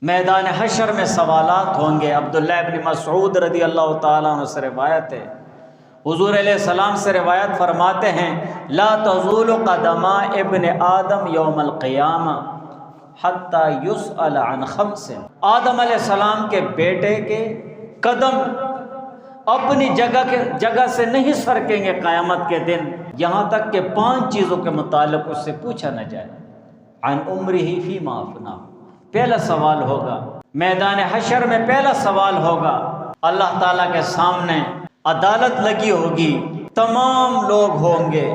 میدان حشر میں سوالات ہوں گے۔ عبداللہ ابن مسعود رضی اللہ تعالیٰ عنہ سے روایت ہے، حضور علیہ السلام سے روایت فرماتے ہیں لا تزول قدم ابن آدم یوم القیامہ حتی یسأل عن خمس۔ آدم علیہ السلام کے بیٹے کے قدم اپنی جگہ سے نہیں سرکیں گے قیامت کے دن یہاں تک کہ 5 چیزوں کے متعلق اس سے پوچھا نہ جائے۔ عن عمرہ فیما افناہ، پہلا سوال ہوگا میدان حشر میں، پہلا سوال ہوگا اللہ تعالیٰ کے سامنے عدالت لگی ہوگی، تمام لوگ ہوں گے،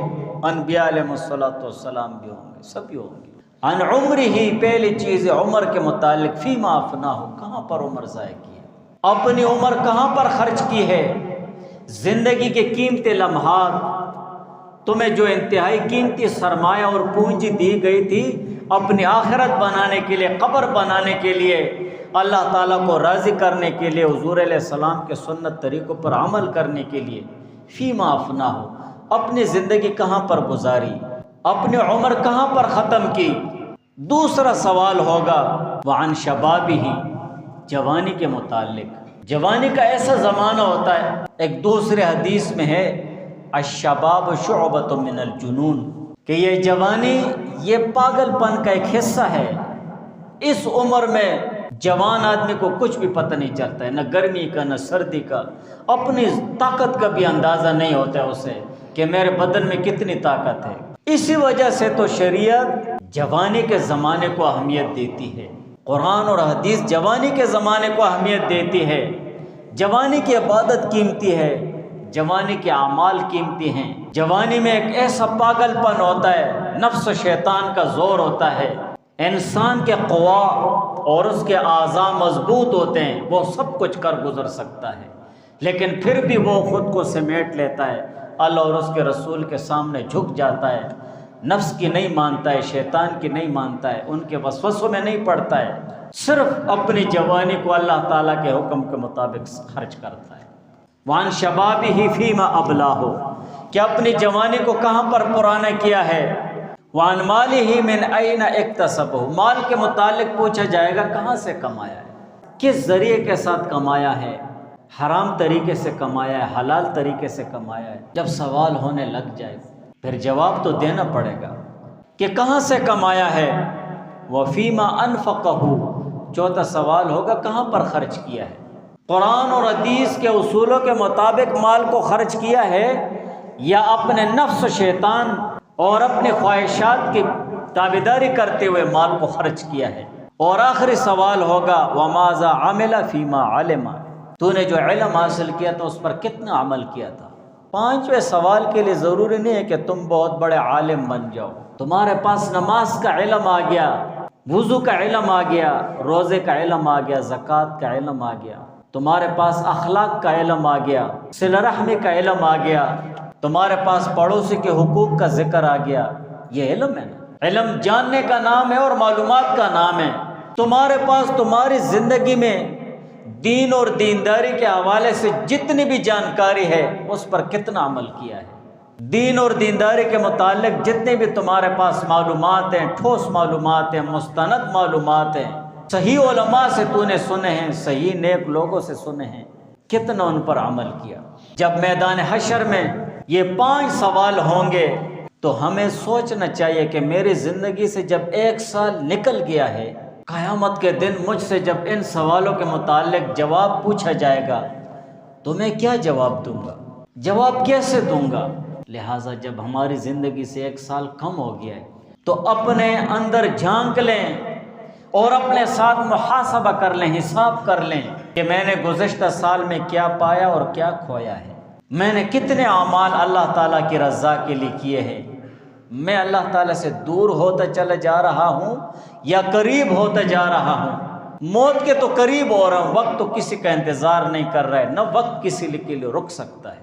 انبیاء علیہ السلام بھی ہوں گے، سبھی ہوں گے۔ عن عمرہ، پہلی چیز عمر کے متعلق، فیما افناہ، کہاں پر عمر ضائع کی ہے، اپنی عمر کہاں پر خرچ کی ہے۔ زندگی کے قیمتی لمحات، تمہیں جو انتہائی قیمتی سرمایہ اور پونجی دی گئی تھی اپنی آخرت بنانے کے لیے، قبر بنانے کے لیے، اللہ تعالیٰ کو راضی کرنے کے لیے، حضور علیہ السلام کے سنت طریقوں پر عمل کرنے کے لیے، فیما افناہ، اپنی زندگی کہاں پر گزاری، اپنی عمر کہاں پر ختم کی۔ دوسرا سوال ہوگا وعن شبابہ، جوانی کے متعلق۔ جوانی کا ایسا زمانہ ہوتا ہے، ایک دوسرے حدیث میں ہے الشباب شعبۃ من الجنون، کہ یہ جوانی یہ پاگل پن کا ایک حصہ ہے۔ اس عمر میں جوان آدمی کو کچھ بھی پتہ نہیں چلتا ہے، نہ گرمی کا نہ سردی کا، اپنی طاقت کا بھی اندازہ نہیں ہوتا ہے اسے کہ میرے بدن میں کتنی طاقت ہے۔ اسی وجہ سے تو شریعت جوانی کے زمانے کو اہمیت دیتی ہے، قرآن اور حدیث جوانی کے زمانے کو اہمیت دیتی ہے۔ جوانی کی عبادت قیمتی ہے، جوانی کے اعمال قیمتی ہیں۔ جوانی میں ایک ایسا پاگل پن ہوتا ہے، نفس و شیطان کا زور ہوتا ہے، انسان کے قوا اور اس کے اعضاء مضبوط ہوتے ہیں، وہ سب کچھ کر گزر سکتا ہے، لیکن پھر بھی وہ خود کو سمیٹ لیتا ہے، اللہ اور اس کے رسول کے سامنے جھک جاتا ہے، نفس کی نہیں مانتا ہے، شیطان کی نہیں مانتا ہے، ان کے وسوسوں میں نہیں پڑتا ہے، صرف اپنی جوانی کو اللہ تعالیٰ کے حکم کے مطابق خرچ کرتا ہے۔ وعن شبابہ فیما ابلاہ، کہ اپنی جوانی کو کہاں پر پرانا کیا ہے۔ وعن مالہ من این اکتسبہ، مال کے متعلق پوچھا جائے گا کہاں سے کمایا ہے، کس ذریعے کے ساتھ کمایا ہے، حرام طریقے سے کمایا ہے، حلال طریقے سے کمایا ہے۔ جب سوال ہونے لگ جائے پھر جواب تو دینا پڑے گا کہ کہاں سے کمایا ہے۔ وفیما انفقہ، چوتھا سوال ہوگا کہاں پر خرچ کیا ہے۔ قرآن اور حدیث کے اصولوں کے مطابق مال کو خرچ کیا ہے یا اپنے نفس و شیطان اور اپنے خواہشات کی تابعداری کرتے ہوئے مال کو خرچ کیا ہے۔ اور آخری سوال ہوگا وماذا عمل فیما علم، تو نے جو علم حاصل کیا تھا اس پر کتنا عمل کیا تھا۔ 5ویں سوال کے لیے ضروری نہیں ہے کہ تم بہت بڑے عالم بن جاؤ، تمہارے پاس نماز کا علم آ گیا، وضو کا علم آ گیا، روزے کا علم آ گیا، زکوٰۃ کا علم آ گیا، تمہارے پاس اخلاق کا علم آ گیا، صلہ رحمی کا علم آ گیا، تمہارے پاس پڑوسی کے حقوق کا ذکر آ گیا، یہ علم ہے نا۔ علم جاننے کا نام ہے اور معلومات کا نام ہے۔ تمہارے پاس تمہاری زندگی میں دین اور دینداری کے حوالے سے جتنی بھی جانکاری ہے اس پر کتنا عمل کیا ہے۔ دین اور دینداری کے متعلق جتنے بھی تمہارے پاس معلومات ہیں، ٹھوس معلومات ہیں، مستند معلومات ہیں، صحیح علماء سے تو نے سنے ہیں، صحیح نیک لوگوں سے سنے ہیں، کتنا ان پر عمل کیا۔ جب میدان حشر میں یہ 5 سوال ہوں گے تو ہمیں سوچنا چاہیے کہ میری زندگی سے جب 1 سال نکل گیا ہے، قیامت کے دن مجھ سے جب ان سوالوں کے متعلق جواب پوچھا جائے گا تو میں کیا جواب دوں گا، جواب کیسے دوں گا۔ لہٰذا جب ہماری زندگی سے 1 سال کم ہو گیا ہے تو اپنے اندر جھانک لیں اور اپنے ساتھ محاسبہ کر لیں، حساب کر لیں کہ میں نے گزشتہ سال میں کیا پایا اور کیا کھویا ہے، میں نے کتنے اعمال اللہ تعالیٰ کی رضا کے لیے کیے ہیں، میں اللہ تعالیٰ سے دور ہوتا چلا جا رہا ہوں یا قریب ہوتا جا رہا ہوں۔ موت کے تو قریب ہو رہا ہوں، وقت تو کسی کا انتظار نہیں کر رہا ہے، نہ وقت کسی کے لیے رک سکتا ہے۔